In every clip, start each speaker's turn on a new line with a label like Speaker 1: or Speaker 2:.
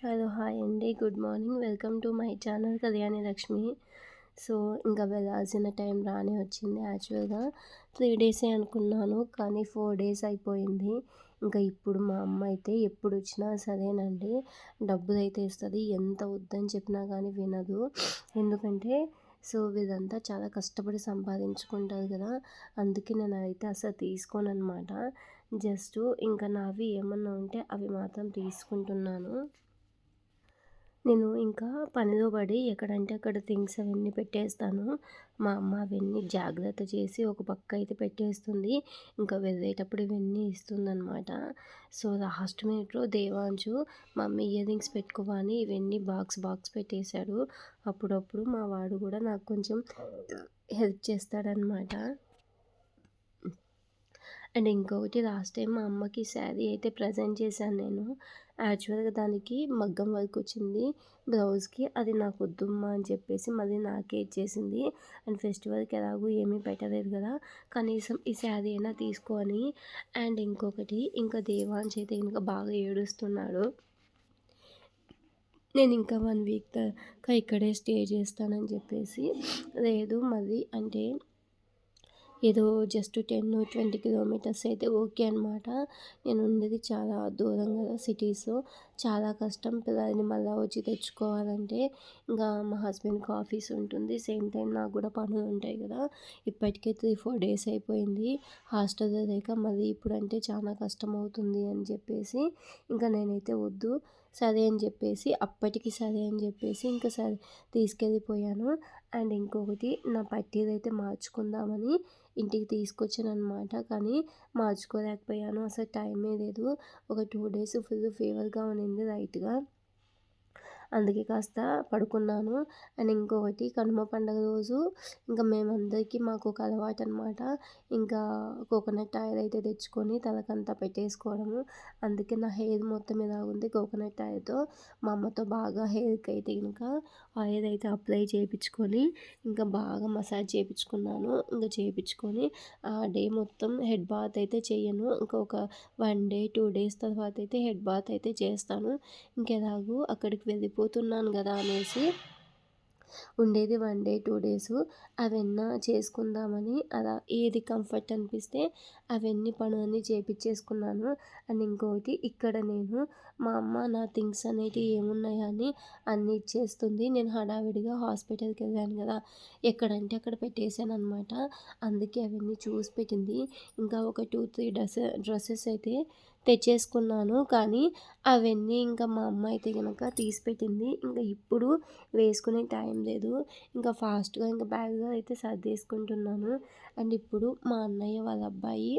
Speaker 1: Hello hi అండి. Good morning. Welcome to my channel Kalyani Lakshmi. So, ఇంకా వెళ్ళాల్సిన టైం రానే వచ్చింది. యాక్చువల్‌గా 3 డేసే అనుకున్నాను. కానీ 4 డేస్ అయిపోయింది. ఇంకా ఇప్పుడు మా అమ్మ అయితే ఎప్పుడొచ్చినా సరేనండి, డబ్బులైతే ఇస్తది. ఎంత వద్దని చెప్పినా కానీ వినదు. ఎందుకంటే వీళ్ళంతా చాలా కష్టపడి సంపాదించుకుంటారు కదా! అందుకే నేనైతే అసలు తీసుకోననమాట. జస్ట్ ఇంకా నావి ఏమన్నా ఉంటే అవి మాత్రం తీసుకుంటున్నాను. నేను ఇంకా పనిలో పడి ఎక్కడంటే అక్కడ థింగ్స్ అవన్నీ పెట్టేస్తాను. మా అమ్మ అవన్నీ జాగ్రత్త చేసి ఒక పక్క అయితే పెట్టేస్తుంది. ఇంకా వెళ్ళేటప్పుడు ఇవన్నీ ఇస్తుందనమాట. లాస్ట్ మినిట్‌లో దేవాంశు మమ్మీ ఇయర్ రింగ్స్ పెట్టుకోవా అని ఇవన్నీ బాక్స్ పెట్టేశాడు. అప్పుడప్పుడు మా వాడు కూడా నాకు కొంచెం హెల్ప్ చేస్తాడనమాట. అండ్ ఇంకొకటి లాస్ట్ టైం మా అమ్మకి శారీ అయితే ప్రజెంట్ చేశాను నేను. యాక్చువల్‌గా దానికి మగ్గం వర్క్ వచ్చింది బ్లౌజ్‌కి. అది నాకు వద్దమ్మా అని చెప్పేసి మళ్ళీ నాకే ఇచ్చేసింది. అండ్ ఫెస్టివల్‌కి ఎలాగో ఏమీ పెట్టలేదు కదా! కనీసం ఈ శారీ అయినా తీసుకో అని. అండ్ ఇంకొకటి ఇంకా దేవాంశ్ అయితే ఇంకా బాగా ఏడుస్తున్నాడు. నేను ఇంకా 1 వీక్ దాకా ఇక్కడే స్టే చేస్తానని చెప్పేసి. లేదు మళ్ళీ అంటే ఏదో జస్ట్ 10-20 కిలోమీటర్స్ అయితే ఓకే అనమాట. నేను ఉండేది చాలా దూరం కదా సిటీస్‌లో. చాలా కష్టం పిల్లల్ని మళ్ళా వచ్చి తెచ్చుకోవాలంటే. ఇంకా మా హస్బెండ్‌కి ఆఫీస్ ఉంటుంది. సేమ్ టైం నాకు కూడా పనులు ఉంటాయి కదా! ఇప్పటికే 3-4 డేస్ అయిపోయింది. హాస్టల్‌లో లేక మళ్ళీ ఇప్పుడంటే చాలా కష్టమవుతుంది అని చెప్పేసి ఇంకా నేనైతే వద్దు సరే అని చెప్పేసి అప్పటికి సరే అని చెప్పేసి ఇంకా సరే తీసుకెళ్ళిపోయాను. అండ్ ఇంకొకటి నా పట్టీలైతే మార్చుకుందామని ఇంటికి తీసుకొచ్చాననమాట. కానీ మార్చుకోలేకపోయాను. అసలు టైమే లేదు. ఒక 2 డేస్ ఫుల్ ఫీవర్‌గా ఉండింది లైట్‌గా. అందుకే కాస్త పడుకున్నాను. అండ్ ఇంకొకటి కనుమ పండుగ రోజు ఇంకా మేమందరికీ మాకు ఒక అలవాటనమాట. ఇంకా కోకోనట్ ఆయిల్ అయితే తెచ్చుకొని తలకంతా పెట్టేసుకోవడము. అందుకే నా హెయిర్ మొత్తం ఇలాగుంది కోకోనట్ ఆయిల్‌తో. మా అమ్మతో బాగా హెయిర్‌కి అయితే గనుక ఆయిల్ అయితే అప్లై చేపించుకొని ఇంకా బాగా మసాజ్ చేపించుకున్నాను. ఇంకా చేపించుకొని ఆ డే మొత్తం హెడ్ బాత్ అయితే చెయ్యను. ఇంకొక 1 డే, 2 డేస్ తర్వాత అయితే హెడ్ బాత్ అయితే చేస్తాను. ఇంకెలాగూ అక్కడికి వెళ్ళిపోతున్నాను గదా అనేసి ఉండేది 1 డే, 2 డేసు. అవన్నా చేసుకుందామని అలా ఏది కంఫర్ట్ అనిపిస్తే అవన్నీ పనులన్నీ చేపిచ్చేసుకున్నాను. అండ్ ఇంకోటి ఇక్కడ నేను మా అమ్మ నా థింగ్స్ అనేటివి ఏమున్నాయా అని అన్నీ ఇచ్చేస్తుంది. నేను హడావిడిగా హాస్పిటల్‌కెళ్ళాను గదా! ఎక్కడంటే అక్కడ పెట్టేసాననమాట. అందుకే అవన్నీ చూసి పెట్టింది. ఇంకా ఒక 2, 3 డ్రెసెస్ అయితే తెచ్చేసుకున్నాను. కానీ అవన్నీ ఇంకా మా అమ్మ అయితే గనక తీసిపెట్టింది. ఇంకా ఇప్పుడు వేసుకునే టైం లేదు. ఇంకా ఫాస్ట్‌గా ఇంకా బ్యాగ్‌లో అయితే సర్దేసుకుంటున్నాను. అండ్ ఇప్పుడు మా అన్నయ్య వాళ్ళ అబ్బాయి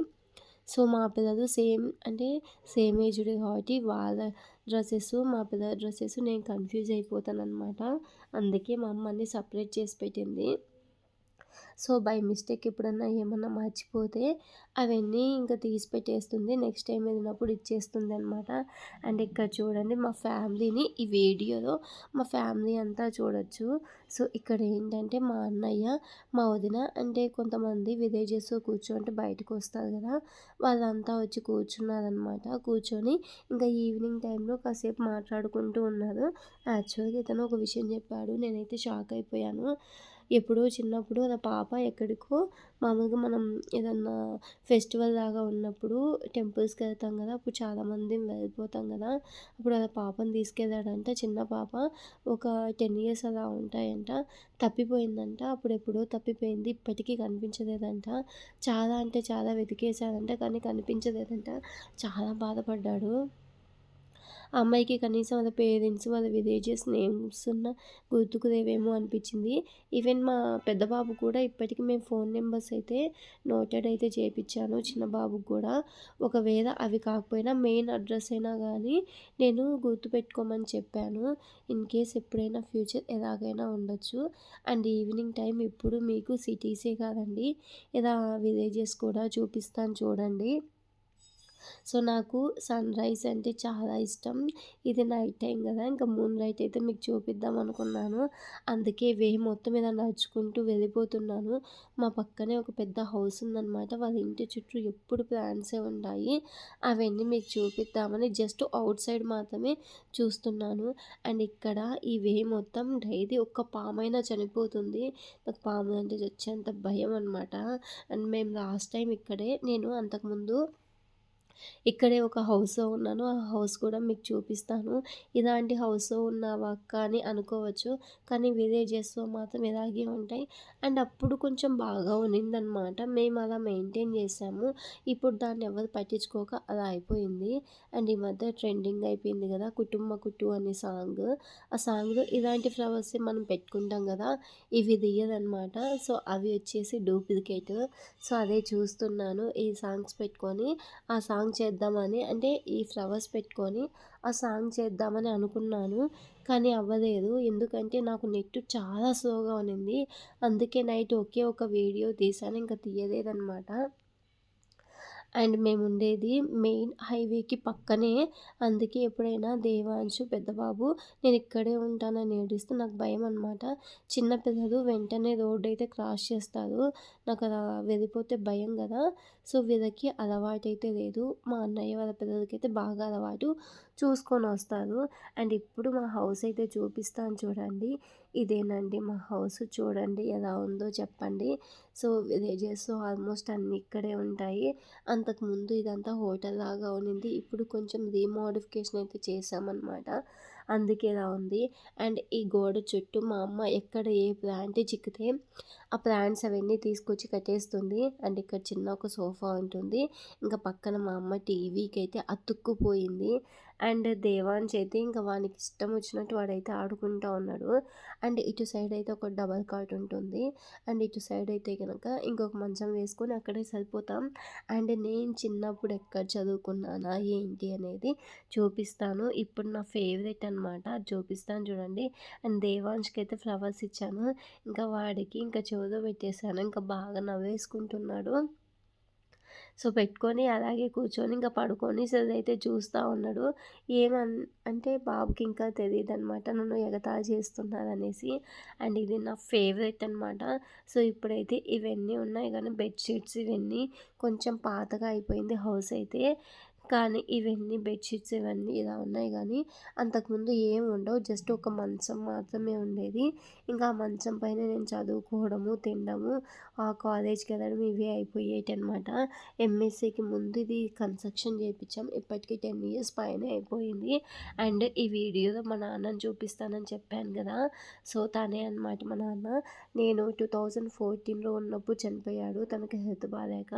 Speaker 1: మా పిల్లలు సేమ్ అంటే సేమ్ ఏజ్‌డే కాబట్టి వాళ్ళ డ్రెసెస్, మా పిల్లల డ్రెసెస్ నేను కన్‌ఫ్యూజ్ అయిపోతాననమాట. అందుకే మా అమ్మ అన్నీ సెపరేట్ చేసి పెట్టింది. బై మిస్టేక్ ఎప్పుడన్నా ఏమన్నా మర్చిపోతే అవన్నీ ఇంకా తీసి పెట్టేస్తుంది. నెక్స్ట్ టైం వెళ్ళినప్పుడు ఇచ్చేస్తుందనమాట. అండ్ ఇక్కడ చూడండి మా ఫ్యామిలీని ఈ వీడియోలో మా ఫ్యామిలీ అంతా చూడొచ్చు. ఇక్కడ ఏంటంటే మా అన్నయ్య, మా వదిన అంటే కొంతమంది విలేజెస్‌లో కూర్చోంటే బయటకొస్తారు కదా! వాళ్ళంతా వచ్చి కూర్చున్నారనమాట. కూర్చొని ఇంకా ఈవినింగ్ టైంలో కాసేపు మాట్లాడుకుంటూ ఉన్నారు. యాక్చువల్‌గా ఇతను ఒక విషయం చెప్పాడు. నేనైతే షాక్ అయిపోయాను. ఎప్పుడో చిన్నప్పుడు వాళ్ళ పాప ఎక్కడికో మామూలుగా మనం ఏదన్నా ఫెస్టివల్ లాగా ఉన్నప్పుడు టెంపుల్స్‌కి వెళ్తాం కదా! అప్పుడు చాలామంది వెళ్ళిపోతాం కదా! అప్పుడు వాళ్ళ పాపని తీసుకెళ్ళాడంట. చిన్న పాప ఒక 10 ఇయర్స్ అలా ఉంటాయంట. తప్పిపోయిందంట. అప్పుడెప్పుడో తప్పిపోయింది. ఇప్పటికీ కనిపించలేదంట. చాలా అంటే చాలా వెతికేసారంట. కానీ కనిపించలేదంట. చాలా బాధపడ్డాడు. ఆ అమ్మాయికి కనీసం వాళ్ళ పేరెంట్స్, వాళ్ళ విలేజెస్ నేమ్స్ ఉన్న గుర్తుకు లేవేమో అనిపించింది. ఈవెన్ మా పెద్ద బాబు కూడా ఇప్పటికి మేము ఫోన్ నెంబర్స్ అయితే నోటెడ్ అయితే చేపిచ్చాను చిన్న బాబుకి కూడా. ఒకవేళ అవి కాకపోయినా మెయిన్ అడ్రస్ అయినా గానీ నేను గుర్తుపెట్టుకోమని చెప్పాను. ఇన్‌కేస్ ఎప్పుడైనా ఫ్యూచర్ ఎలాగైనా ఉండొచ్చు. అండ్ ఈవినింగ్ టైం ఇప్పుడు మీకు సిటీసే కాదండి, ఇలా విలేజెస్ కూడా చూపిస్తాను చూడండి. సో, నాకు సన్‌రైజ్ అంటే చాలా ఇష్టం. ఇది నైట్ టైమ్ గదా! ఇంకా మూన్ లైట్ అయితే మీకు చూపిద్దాం అనుకున్నాను. అందుకే వే మొత్తం ఇలా నడుచుకుంటూ వెళ్ళిపోతున్నాను. మా పక్కనే ఒక పెద్ద హౌస్ ఉందనమాట. వాళ్ళ ఇంటి చుట్టూ ఎప్పుడు ప్లాంట్సే ఉంటాయి. అవన్నీ మీకు చూపిద్దామని జస్ట్ ఔట్ సైడ్ మాత్రమే చూస్తున్నాను. అండ్ ఇక్కడ ఈ వే మొత్తం డైలీ ఒక్క పామైనా చనిపోతుంది. నాకు పాములంటే చచ్చేంత భయం అనమాట. అండ్ మేము లాస్ట్ టైం ఇక్కడే నేను అంతకుముందు ఇక్కడే ఒక హౌస్‌లో ఉన్నాను. ఆ హౌస్ కూడా మీకు చూపిస్తాను. ఇలాంటి హౌస్‌లో ఉన్నావా అక్క అని అనుకోవచ్చు. కానీ విలేజెస్‌లో మాత్రం ఇలాగే ఉంటాయి. అండ్ అప్పుడు కొంచెం బాగా ఉన్నిందనమాట. మేము అలా మెయింటైన్ చేసాము. ఇప్పుడు దాన్ని ఎవరు పట్టించుకోక అలా అయిపోయింది. అండ్ ఈ మధ్య ట్రెండింగ్ అయిపోయింది కదా! 'కుటుంబ కుటు' అనే సాంగ్. ఆ సాంగ్‌లో ఇలాంటి ఫ్లవర్సే మనం పెట్టుకుంటాం కదా! ఇవి రియల్ అనమాట. సో, అవి వచ్చేసి డూప్లికేట్. సో, అదే చూస్తున్నాను. ఈ సాంగ్స్ పెట్టుకొని ఆ సాంగ్ చేద్దామని అంటే ఈ ఫ్లవర్స్ పెట్టుకొని ఆ సాంగ్ చేద్దామని అనుకున్నాను. కానీ అవ్వలేదు. ఎందుకంటే నాకు నెట్ చాలా స్లోగా ఉన్నింది. అందుకే నైట్ ఒకే ఒక వీడియో తీశాను. ఇంక తీయలేదనమాట. అండ్ మేముండేది మెయిన్ హైవేకి పక్కనే. అందుకే ఎప్పుడైనా దేవాంశు, పెద్దబాబు నేనిక్కడే ఉంటానని ఏడుస్తే నాకు భయమనమాట. చిన్న పిల్లలు వెంటనే రోడ్డయితే క్రాస్ చేస్తారు. నాకలా వెళ్ళిపోతే భయం గదా! సో, వీళ్ళకి అలవాటైతే లేదు. మా అన్నయ్య వాళ్ళ పిల్లలకైతే బాగా అలవాటు. చూసుకొనొస్తారు. అండ్ ఇప్పుడు మా హౌసయితే చూపిస్తాను చూడండి. ఇదేనండి మా హౌస్. చూడండి ఎలా ఉందో చెప్పండి. సో, విలేజెస్‌లో ఆల్మోస్ట్ అన్నీ ఇక్కడే ఉంటాయి. అంతకుముందు ఇదంతా హోటల్‌లాగా ఉన్నింది. ఇప్పుడు కొంచెం రీమోడిఫికేషన్ అయితే చేశామనమాట. అందుకే ఇలా ఉంది. అండ్ ఈ గోడ చుట్టూ మా అమ్మ ఎక్కడ ఏ ప్లాంట్ చిక్కితే ఆ ప్లాంట్స్ అవన్నీ తీసుకొచ్చి కట్టేస్తుంది. అండ్ ఇక్కడ చిన్న ఒక సోఫా ఉంటుంది. ఇంకా పక్కన మా అమ్మ టీవీకైతే అతుక్కుపోయింది. అండ్ దేవాన్ష్ అయితే ఇంకా వానికి ఇష్టం వచ్చినట్టు వాడైతే ఆడుకుంటా ఉన్నాడు. అండ్ ఇటు సైడ్ అయితే ఒక డబల్ కాట్ ఉంటుంది. అండ్ ఇటు సైడ్ అయితే గనక ఇంకొక మంచం వేసుకొని అక్కడే సరిపోతాం. అండ్ నేను చిన్నప్పుడు ఎక్కడ చదువుకున్నానా ఏంటి అనేది చూపిస్తాను. ఇప్పుడు నా ఫేవరెట్ అనమాట. అది చూపిస్తాను చూడండి. అండ్ దేవాంష్‌కి అయితే ఫ్లవర్స్ ఇచ్చాను. ఇంకా వాడికి ఇంకా చెవిలో పెట్టేసాను. ఇంకా బాగా నవ్వేసుకుంటున్నాడు. సో, పెట్టుకొని అలాగే కూర్చొని ఇంక పడుకొని సెల్ అయితే చూస్తా ఉన్నాడు. అంటే బాబుకి ఇంకా తెలీదనమాట నన్ను ఎగతాళి చేస్తున్నారనేసి. అండ్ ఇది నా ఫేవరెట్ అనమాట. సో, ఇప్పుడైతే ఇవన్నీ ఉన్నాయి గానీ బెడ్‌షీట్స్ ఇవన్నీ కొంచెం పాతగా అయిపోయింది హౌస్ అయితే. కానీ ఇవన్నీ బెడ్‌షీట్స్ ఇవన్నీ ఇలా ఉన్నాయి గానీ అంతకుముందు ఏమి ఉండవు. జస్ట్ ఒక మంచం మాత్రమే ఉండేది. ఇంకా ఆ మంచం పైన నేను చదువుకోవడము, తినడము, కాలేజ్‌కి వెళ్ళడం ఇవే అయిపోయేటనమాట. ఎంఎస్సీకి ముందు ఇది కన్స్ట్రక్షన్ చేపిచ్చాం. ఇప్పటికి 10 ఇయర్స్ పైనే అయిపోయింది. అండ్ ఈ వీడియోలో మా నాన్నని చూపిస్తానని చెప్పాను కదా! సో, తనే అనమాట మా నాన్న. నేను 2014లో ఉన్నప్పుడు చనిపోయాడు. తనకి హెల్త్ బాలేక.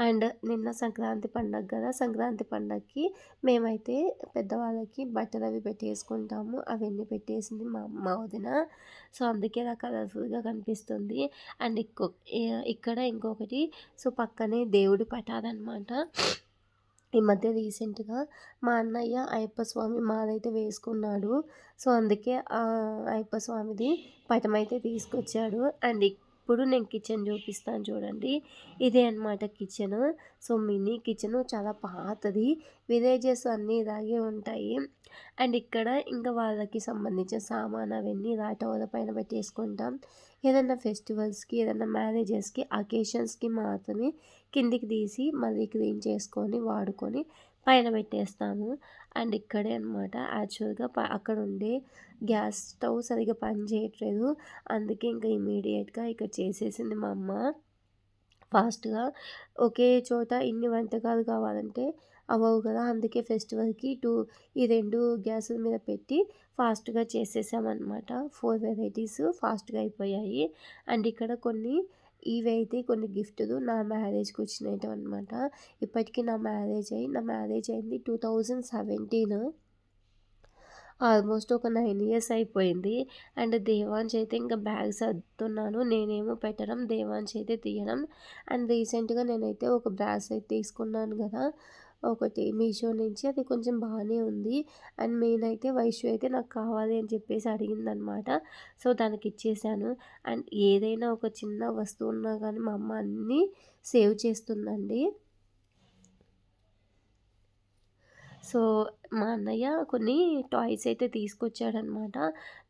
Speaker 1: అండ్ నిన్న సంక్రాంతి పండగ గదా! సంక్రాంతి పండగకి మేమైతే పెద్దవాళ్ళకి బట్టలవి పెట్టేసుకుంటాము. అవన్నీ పెట్టేసింది మా వదిన. సో, అందుకే నాకు కలర్‌ఫుల్‌గా కనిపిస్తుంది. అండ్ ఇక్కడ ఇంకొకటి సో, పక్కనే దేవుడి పటాలనమాట. ఈ మధ్య రీసెంట్‌గా మా అన్నయ్య అయ్యప్ప స్వామి మాలైతే వేసుకున్నాడు. సో, అందుకే అయ్యప్ప స్వామిది పటమైతే తీసుకొచ్చాడు. అండ్ ఇప్పుడు నేను కిచెన్ చూపిస్తాను చూడండి. ఇదే అనమాట కిచెను. సో, మినీ కిచెను చాలా పాతది. విలేజెస్ అన్నీ ఇలాగే ఉంటాయి. అండ్ ఇక్కడ ఇంకా వాళ్ళకి సంబంధించిన సామాను అవన్నీ ఇలా టవల పైన పెట్టేసుకుంటాం. ఏదన్నా ఫెస్టివల్స్‌కి, ఏదన్నా మ్యారేజెస్‌కి, అకేషన్స్‌కి మాత్రమే కిందికి తీసి మళ్ళీ క్లీన్ చేసుకొని, వాడుకొని పైన పెట్టేస్తాము. అండ్ ఇక్కడే అనమాట యాక్చువల్‌గా అక్కడ ఉండే గ్యాస్ స్టవ్ సరిగ్గా పని చేయట్లేదు. అందుకే ఇంకా ఇమ్మీడియేట్‌గా ఇక్కడ చేసేసింది మా అమ్మ. ఫాస్ట్‌గా ఒకే చోట ఇన్ని వంటకాలు కావాలంటే అవ్వవు కదా! అందుకే ఫెస్టివల్‌కి ఈ 2 గ్యాసుల మీద పెట్టి ఫాస్ట్‌గా చేసేసామనమాట. 4 వెరైటీస్ ఫాస్ట్‌గా అయిపోయాయి. అండ్ ఇక్కడ ఇవైతే కొన్ని గిఫ్టులు నా మ్యారేజ్‌కి వచ్చినటివన్నమాట. ఇప్పటికి నా మ్యారేజ్ అయింది 2017. ఆల్మోస్ట్ ఒక 9 ఇయర్స్ అయిపోయింది. అండ్ దేవాన్ష్ అయితే ఇంకా బ్యాగ్ సర్దుతున్నాను. నేనేమో పెట్టడం, దేవాన్ష్ అయితే తీయడం. అండ్ రీసెంట్‌గా నేనైతే ఒక బ్రాస్లెట్ తీసుకున్నాను గదా! ఒకటి మీషో నుంచి అది కొంచెం బానే ఉంది. అండ్ మెయిన్ అయితే వైషు అయితే నాకు కావాలి అని చెప్పేసి అడిగిందనమాట. సో, దానికిచ్చేసాను. అండ్ ఏదైనా ఒక చిన్న వస్తువు ఉన్నా గానీ మా అమ్మ అన్నీ సేవ్ చేస్తుందండి. సో, మా అన్నయ్య కొన్ని టాయ్స్ అయితే తీసుకొచ్చాడనమాట.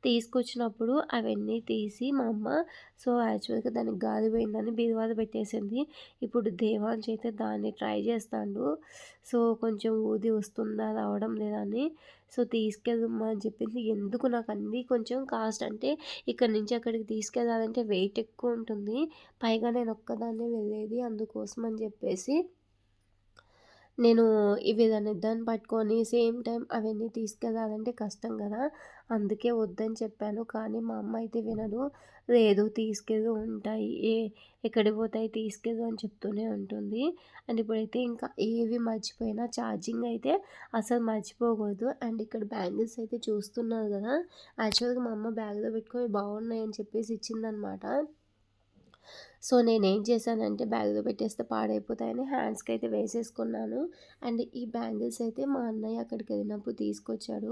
Speaker 1: తీసుకొచ్చినప్పుడు అవన్నీ తీసి మా అమ్మ సో, యాక్చువల్‌గా దానికి గాలి పోయిందని బీరువాలో పెట్టేసింది. ఇప్పుడు దేవాంష్ అయితే దాన్ని ట్రై చేస్తాండు. సో, కొంచెం ఊది వస్తుందా, రావడం లేదా అని. సో, తీసుకెళ్ళమ్మా అని చెప్పింది. ఎందుకు నాకు అన్నీ కొంచెం కాస్ట్ అంటే ఇక్కడి నుంచి అక్కడికి తీసుకెళ్ళాలంటే వెయిట్ ఎక్కువ ఉంటుంది. పైగా నేను ఒక్కదాన్నే వెళ్ళేది. అందుకోసం అని చెప్పేసి నేను వీళ్ళనిద్దరిని పట్టుకొని సేమ్ టైం అవన్నీ తీసుకెళ్ళాలంటే కష్టం కదా! అందుకే వద్దని చెప్పాను. కానీ మా అమ్మ అయితే వినదు. లేదు తీసుకెళ్ళు ఉంటాయి. ఎక్కడికి పోతాయి తీసుకెళ్ళు అని చెప్తూనే ఉంటుంది. అండ్ ఇప్పుడైతే ఇంకా ఏవి మర్చిపోయినా ఛార్జింగ్ అయితే అసలు మర్చిపోకూడదు. అండ్ ఇక్కడ బ్యాంగిల్స్ అయితే చూస్తున్నారు కదా! యాక్చువల్‌గా మా అమ్మ బ్యాగ్‌లో పెట్టుకొని బాగున్నాయని చెప్పేసి ఇచ్చిందనమాట. సో, నేనేం చేశానంటే బ్యాగ్‌లో పెట్టేస్తే పాడైపోతాయని హ్యాండ్స్‌కి అయితే వేసేసుకున్నాను. అండ్ ఈ బ్యాంగిల్స్ అయితే మా అన్నయ్య అక్కడికెళ్ళినప్పుడు తీసుకొచ్చాడు.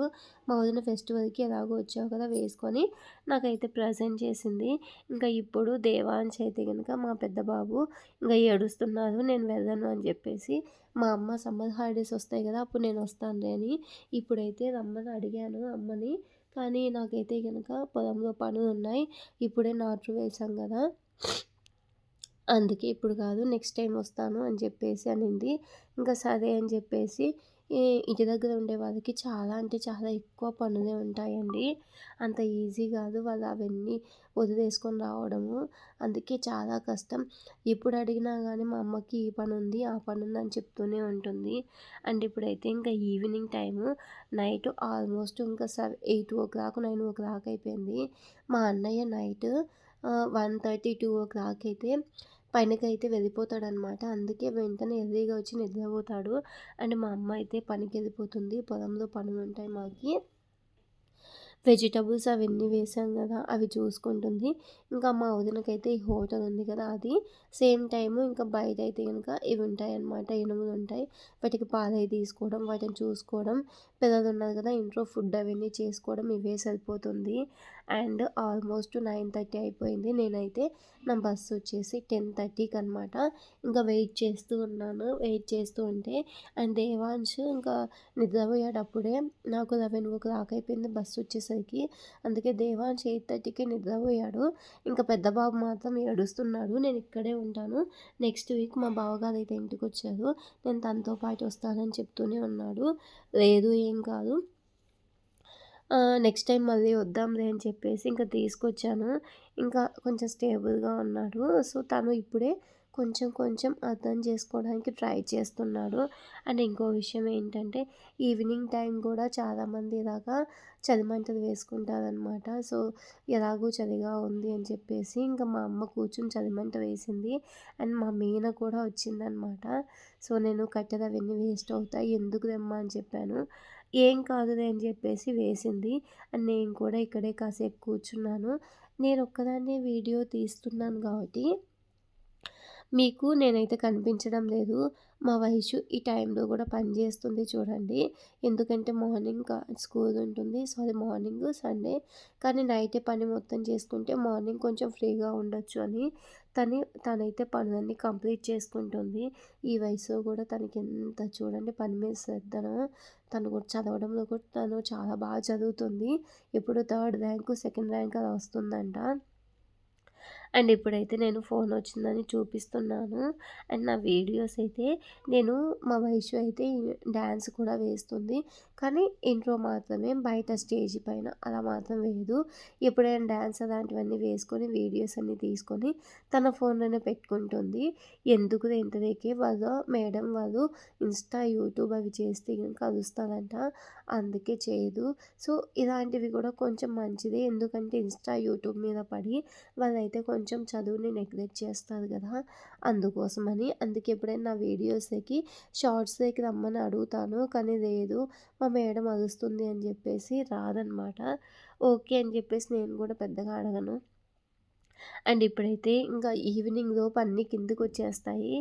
Speaker 1: మా వదిన ఫెస్టివల్‌కి ఎలాగో వచ్చావు కదా వేసుకొని నాకైతే ప్రజెంట్ చేసింది. ఇంకా ఇప్పుడు దేవాంశ్ అయితే గనుక మా పెద్ద బాబు ఇంగా ఏడుస్తున్నారు నేను వెళ్ళను అని చెప్పేసి. మా అమ్మ సమ్మర్ హాలిడేస్ వస్తాయి కదా! అప్పుడు నేను వస్తానులే అని. ఇప్పుడైతే రమ్మని అడిగాను అమ్మని. కానీ నాకైతే గనక పొలంలో పనులున్నాయి. ఇప్పుడే నాట్లు వేశాం కదా! అందుకే ఇప్పుడు కాదు నెక్స్ట్ టైమ్ వస్తాను అని చెప్పేసి అనింది. ఇంకా సరే అని చెప్పేసి ఈ ఇంటి దగ్గర ఉండే వాళ్ళకి చాలా అంటే చాలా ఎక్కువ పనులే ఉంటాయండి. అంత ఈజీ కాదు వాళ్ళు అవన్నీ వదిలేసుకొని రావడము. అందుకే చాలా కష్టం. ఎప్పుడు అడిగినా కానీ మా అమ్మకి ఈ పని ఉంది, ఆ పని ఉంది అని చెప్తూనే ఉంటుంది. అండ్ ఇప్పుడైతే ఇంకా ఈవినింగ్ టైము నైట్ ఆల్మోస్ట్ ఇంకా 8:00, 9:00 అయిపోయింది. మా అన్నయ్య నైట్ 1:30, 2:00 అయితే పనికైతే వెళ్ళిపోతాడనమాట. అందుకే వెంటనే ఎర్లీగా వచ్చి నిద్రపోతాడు. అండ్ మా అమ్మ అయితే పనికెళ్ళిపోతుంది. పొలంలో పనులుంటాయి మాకి. వెజిటబుల్స్ అవన్నీ వేసాం గదా! అవి చూసుకుంటుంది. ఇంకా మా వదినకైతే ఈ హోటల్ ఉంది కదా! అది. సేమ్ టైము ఇంకా బయటైతే గనక ఇవి ఉంటాయన్నమాట. ఎనుములుంటాయి. వాటికి పాలయి తీసుకోవడం, వాటిని చూసుకోవడం, పిల్లలున్నారు కదా! ఇంట్లో ఫుడ్ అవన్నీ చేసుకోవడం ఇవే సరిపోతుంది. అండ్ ఆల్మోస్ట్ 9:30 అయిపోయింది. నేనైతే నా బస్సు వచ్చేసి 10:30కి అనమాట. ఇంకా వెయిట్ చేస్తూ ఉన్నాను. వెయిట్ చేస్తూ ఉంటే అండ్ దేవాంశ్ ఇంకా నిద్రపోయాడు అప్పుడే. నాకు 11:00 అయిపోయింది బస్సు వచ్చేసరికి. అందుకే దేవాంశ్ 8:30కే నిద్రపోయాడు. ఇంకా పెద్ద బాబు మాత్రం ఏడుస్తున్నాడు. నేను ఇక్కడే ఉంటాను. నెక్స్ట్ వీక్ మా బావగారైతే ఇంటికొచ్చారు. నేను తనతో పాటు వస్తానని చెప్తూనే ఉన్నాడు. లేదు ఏం కాదు. నెక్స్ట్ టైం మళ్ళీ వద్దాంలే అని చెప్పేసి ఇంకా తీసుకొచ్చాను. ఇంకా కొంచెం స్టేబుల్‌గా ఉన్నాడు. సో, తను ఇప్పుడే కొంచెం కొంచెం అర్థం చేసుకోవడానికి ట్రై చేస్తున్నాడు. అండ్ ఇంకో విషయం ఏంటంటే ఈవినింగ్ టైం కూడా చాలామంది ఇలాగా చలిమంటలు వేసుకుంటారనమాట. సో, ఎలాగో చలిగా ఉంది అని చెప్పేసి ఇంకా మా అమ్మ కూర్చొని చలిమంట వేసింది. అండ్ మా మీన కూడా వచ్చిందనమాట. సో, నేను కట్టెలు అవన్నీ వేస్ట్ అవుతాయి ఎందుకులేమ్మా అని చెప్పాను. ఏం కాదులే అని చెప్పేసి వేసింది. అండ్ నేను కూడా ఇక్కడే కాసేపు కూర్చున్నాను. నేనొక్కదాన్నే వీడియో తీస్తున్నాను కాబట్టి మీకు నేనైతే కనిపించడం లేదు. మా వైషు ఈ టైంలో కూడా పని చేస్తుంది చూడండి. ఎందుకంటే మార్నింగ్ స్కూల్ ఉంటుంది. Sorry morning Sunday. కానీ నైటే పని మొత్తం చేసుకుంటే మార్నింగ్ కొంచెం ఫ్రీగా ఉండొచ్చు అని తనైతే పనులన్నీ కంప్లీట్ చేసుకుంటుంది. ఈ వయసులో కూడా తనకి ఎంత చూడండి పని మీద శ్రద్ధనో. తను కూడా చదవడంలో కూడా తను చాలా బాగా చదువుతుంది. ఇప్పుడు థర్డ్ ర్యాంకు, సెకండ్ ర్యాంక్ అలా వస్తుందంట. అండ్ ఇప్పుడైతే నేను ఫోన్ వచ్చిందని చూపిస్తున్నాను. అండ్ నా వీడియోస్ అయితే నేను మా వైషు అయితే డ్యాన్స్ కూడా వేస్తుంది. కానీ ఇంట్లో మాత్రమే బయట స్టేజ్ పైన అలా మాత్రం వేయదు. ఎప్పుడైనా డ్యాన్స్ అలాంటివన్నీ వేసుకొని వీడియోస్ అన్నీ తీసుకొని తన ఫోన్లోనే పెట్టుకుంటుంది. ఎందుకులే ఇంతదేకే వాళ్ళ మేడం వాళ్ళు ఇన్స్టా, యూట్యూబ్ అవి చేస్తే కనుక కలుస్తారంట. అందుకే చేయదు. సో, ఇలాంటివి కూడా కొంచెం మంచిదే. ఎందుకంటే ఇన్స్టా, యూట్యూబ్ మీద పడి వాళ్ళైతే కొంచెం చదువుని నెగ్లెక్ట్ చేస్తారు కదా! అందుకోసమని. అందుకే ఎప్పుడైనా నా వీడియోస్‌కి షార్ట్స్‌లోకి రమ్మని అడుగుతాను. కానీ లేదు మా మేడం అరుస్తుంది అని చెప్పేసి రాదనమాట. ఓకే అని చెప్పేసి నేను కూడా పెద్దగా అడగను. అండ్ ఇప్పుడైతే ఇంకా ఈవినింగ్ లోపు అన్నీ కిందకొచ్చేస్తాయి.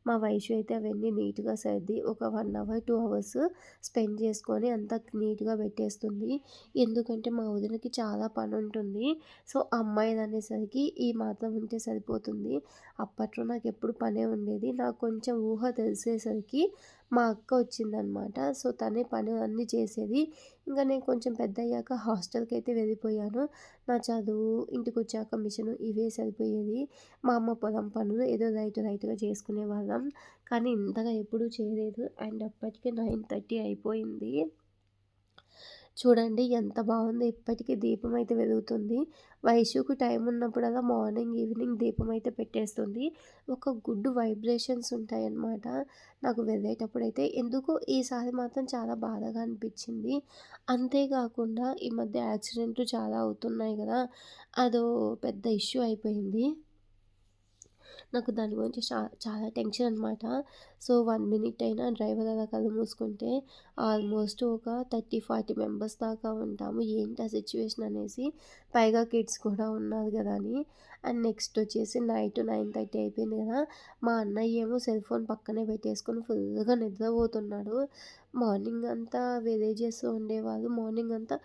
Speaker 1: మా వైషు అయితే అవన్నీ నీట్‌గా సర్ది ఒక 1 అవర్, 2 అవర్స్ స్పెండ్ చేసుకొని అంతా నీట్‌గా పెట్టేస్తుంది. ఎందుకంటే మా వదినకి చాలా పనుంటుంది. సో, అమ్మాయిదనేసరికి ఈ మాత్రం ఉంటే సరిపోతుంది. అప్పట్లో నాకెప్పుడు పనే ఉండేది. నాకు కొంచెం ఊహ తెలిసేసరికి మా అక్క వచ్చిందనమాట. సో, తనే పని అన్నీ చేసేది. ఇంకా నేను కొంచెం పెద్దయ్యాక హాస్టల్‌కైతే వెళ్ళిపోయాను. నా చదువు, ఇంటికొచ్చాక మిషను ఇవే సరిపోయేది. మా అమ్మ పొలం పనులు ఏదో లైట్‌గా చేసుకునేవాళ్ళం. కానీ ఇంతగా ఎప్పుడూ చేయలేదు. అండ్ అప్పటికే 9:30 అయిపోయింది. చూడండి ఎంత బాగుందో, ఇప్పటికి దీపం అయితే వెలుగుతుంది. వైషుకు టైం ఉన్నప్పుడల్లా మార్నింగ్, ఈవినింగ్ దీపం అయితే పెట్టేస్తుంది. ఒక గుడ్ వైబ్రేషన్స్ ఉంటాయన్నమాట. నాకు వెళ్ళేటప్పుడైతే ఎందుకో ఈసారి మాత్రం చాలా బాధగా అనిపించింది. అంతేకాకుండా ఈ మధ్య యాక్సిడెంట్లు చాలా అవుతున్నాయి కదా! అదో పెద్ద ఇష్యూ అయిపోయింది. నాకు దాని గురించి చాలా టెన్షన్ అనమాట. సో, 1 మినిట్ అయినా డ్రైవర్ అలా కళ్ళు మూసుకుంటే ఆల్మోస్ట్ ఒక 30, 40 మెంబర్స్ దాకా ఉంటాము. ఏంటి ఆ సిట్యుయేషన్ అనేసి. పైగా కిడ్స్ కూడా ఉన్నారు కదా అని. అండ్ నెక్స్ట్ వచ్చేసి నైట్ 9:30 అయిపోయింది కదా! మా అన్నయ్య ఏమో సెల్ ఫోన్ పక్కనే పెట్టేసుకొని ఫుల్‌గా నిద్రపోతున్నాడు. మార్నింగ్ అంతా విలేజెస్‌లో ఉండేవాళ్ళు మార్నింగ్ అంతా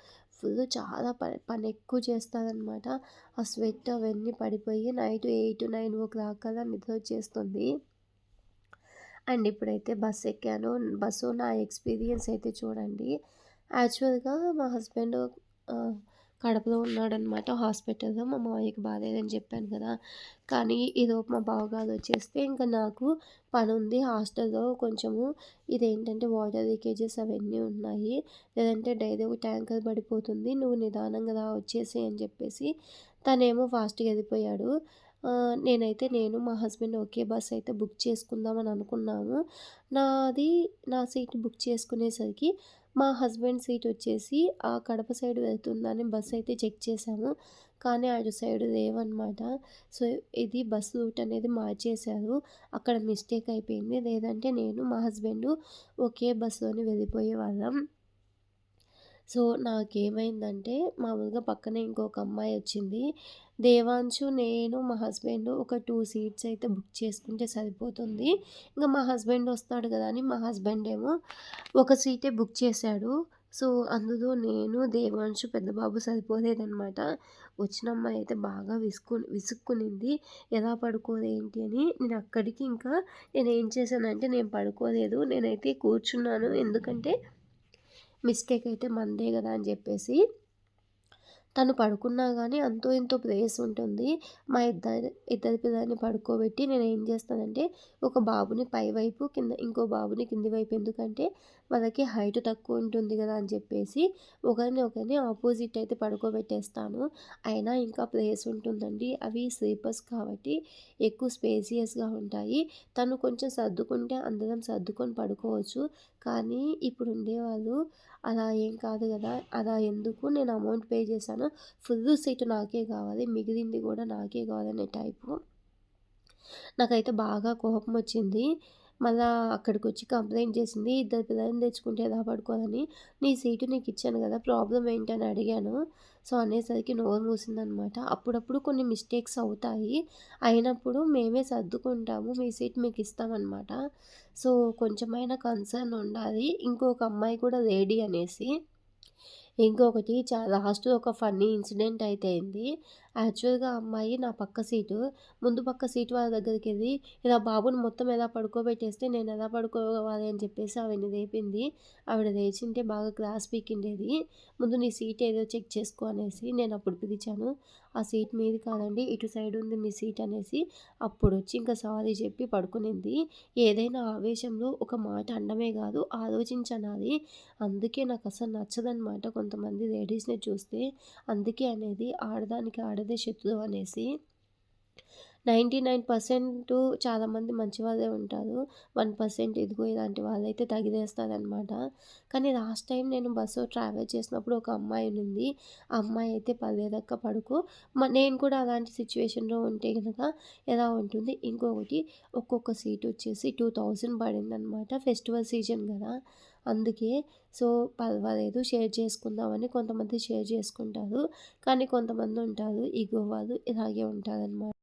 Speaker 1: చాలా పని ఎక్కువ చేస్తారనమాట. ఆ స్వెట్ అవన్నీ పడిపోయి నైట్ 8, 9 కల్లా నిద్ర వచ్చేస్తుంది. అండ్ ఇప్పుడైతే బస్ ఎక్కాను. బస్సు నా ఎక్స్‌పీరియన్స్ అయితే చూడండి. యాక్చువల్‌గా మా హస్బెండ్ ఆహ్, కడపలో ఉన్నాడనమాట హాస్పిటల్‌లో. మా మావయ్యకి బాలేదని చెప్పాను కదా! కానీ ఈలోపు మా బావగారు వచ్చేస్తే ఇంక నాకు పనుంది హాస్టల్‌లో కొంచెము ఇదేంటంటే వాటర్ లీకేజెస్ అవన్నీ ఉన్నాయి. లేదంటే డైలీ ఒక ట్యాంకర్ పడిపోతుంది. నువ్వు నిదానంగా రా వచ్చేసేయి అని చెప్పేసి తనేమో ఫాస్ట్‌గా వెళ్ళిపోయాడు. నేను మా హస్బెండ్ ఒకే బస్ అయితే బుక్ చేసుకుందామని అనుకున్నాము. నాది నా సీట్ బుక్ చేసుకునేసరికి మా హస్బెండ్ సీట్ వచ్చేసి కడప సైడ్ వెళ్తుందని బస్ అయితే చెక్ చేశాము. కానీ అటు సైడ్ లేవనమాట. సో, ఇది బస్ రూట్ అనేది మార్చేశారు. అక్కడ మిస్టేక్ అయిపోయింది. లేదంటే నేను మా హస్బెండు ఒకే బస్‌లోనే వెళ్ళిపోయేవాళ్ళం. సో, నాకేమైందంటే మామూలుగా పక్కనే ఇంకొక అమ్మాయి వచ్చింది. దేవాంశు, నేను, మా హస్బెండ్ ఒక 2 సీట్స్ అయితే బుక్ చేసుకుంటే సరిపోతుంది. ఇంక మా హస్బెండ్ వస్తాడు కదా అని మా హస్బెండ్ ఏమో ఒక సీటే బుక్ చేశాడు. సో, అందులో నేను, దేవాంశు, పెద్ద బాబు సరిపోలేదనమాట. వచ్చిన అమ్మాయి అయితే బాగా విసుక్కునింది. ఎలా పడుకోదేంటి అని. నేను అక్కడికి ఇంకా నేనేం చేశానంటే నేను పడుకోలేదు. నేనైతే కూర్చున్నాను. ఎందుకంటే మిస్టేక్ అయితే మనదే గదా అని జెప్పేసి. తను పడుకున్నా గానీ అంతో ఇంతో ప్లేస్ ఉంటుంది. మా ఇద్దరి పిల్లల్ని పడుకోబెట్టి నేనేం చేస్తానంటే, ఒక బాబుని పైవైపు, ఇంకో బాబుని కింది వైపు ఎందుకంటే, వాళ్ళకి హైట్ తక్కువ ఉంటుంది గదా అని చెప్పేసి, ఒకరిని ఆపోజిట్ అయితే పడుకోబెట్టేస్తాను. అయినా ఇంకా ప్లేస్ ఉంటుందండి. అవి స్లీపర్స్ కాబట్టి ఎక్కువ స్పేసియస్‌గా ఉంటాయి. తను కొంచెం సర్దుకుంటే అందరం సర్దుకొని పడుకోవచ్చు. కానీ ఇప్పుడు ఉండేవాళ్ళు అలా ఏం కాదు గదా! అలా ఎందుకు, నేను అమౌంట్ పే చేశాను. ఫుల్ సీటు నాకే కావాలి. మిగిలింది కూడా నాకే కావాలనే టైపు. నాకైతే బాగా కోపమొచ్చింది. మళ్ళా అక్కడికొచ్చి కంప్లెయింట్ చేసింది. ఇద్దరు పిల్లల్ని తెచ్చుకుంటే ఎలా పడుకోవాలని. నీ సీటు నీకిచ్చాను గదా! ప్రాబ్లమ్ ఏంటని అడిగాను. సో, అనేసరికి నోరు మూసిందనమాట. అప్పుడప్పుడు కొన్ని మిస్టేక్స్ అవుతాయి. అయినప్పుడు మేమే సర్దుకుంటాము. మీ సీట్ మీకిస్తామనమాట. సో, కొంచెమైనా కన్సర్న్ ఉండాలి. ఇంకొక అమ్మాయి కూడా లేడీ అనేసి. ఇంకొకటి లాస్ట్‌లో ఒక ఫన్నీ ఇన్సిడెంట్ అయితే అయింది. యాక్చువల్‌గా ఆ అమ్మాయి నా పక్క సీటు, ముందు పక్క సీటు వాళ్ళ దగ్గరికెళ్ళి, ఇలా బాబుని మొత్తం ఎలా పడుకోబెట్టేస్తే నేనెలా పడుకోవాలి అని చెప్పేసి ఆవిడని లేపింది. ఆవిడ లేచింటే బాగా క్లాస్ పీకిండేది. ముందు నీ సీట్ ఏదో చెక్ చేసుకో అనేసి. నేనప్పుడు పిలిచాను. ఆ సీట్ మీది కాదండి, ఇటు సైడ్ ఉంది మీ సీట్ అనేసి. అప్పుడొచ్చి ఇంకా సారీ చెప్పి పడుకునింది. ఏదైనా ఆవేశంలో ఒక మాట అనడమే కాదు, ఆలోచించనాలి. అందుకే నాకసలు నచ్చదనమాట కొంతమంది లేడీస్‌ని చూస్తే. అందుకే అనేది ఆడదానికి ఆడదే శత్రువు అనేసి. 99% చాలామంది మంచివాళ్ళే ఉంటారు. 1% ఇదిగో ఇలాంటి వాళ్ళైతే తగిలేస్తారనమాట. కానీ లాస్ట్ టైం నేను బస్సులో ట్రావెల్ చేసినప్పుడు ఒక అమ్మాయి ఉన్నింది. ఆ అమ్మాయి అయితే "పర్లేదక్క పడుకో." నేను కూడా అలాంటి సిట్యుయేషన్‌లో ఉంటే గనక ఎలా ఉంటుంది. ఇంకొకటి ఒక్కొక్క సీట్ వచ్చేసి 2000 పడిందనమాట. ఫెస్టివల్ సీజన్ గదా! అందుకే. సో, పర్వాలేదు షేర్ చేసుకుందామని కొంతమంది షేర్ చేసుకుంటారు. కానీ కొంతమంది ఉంటారు ఇగో వాళ్ళు ఇలాగే ఉంటారనమాట.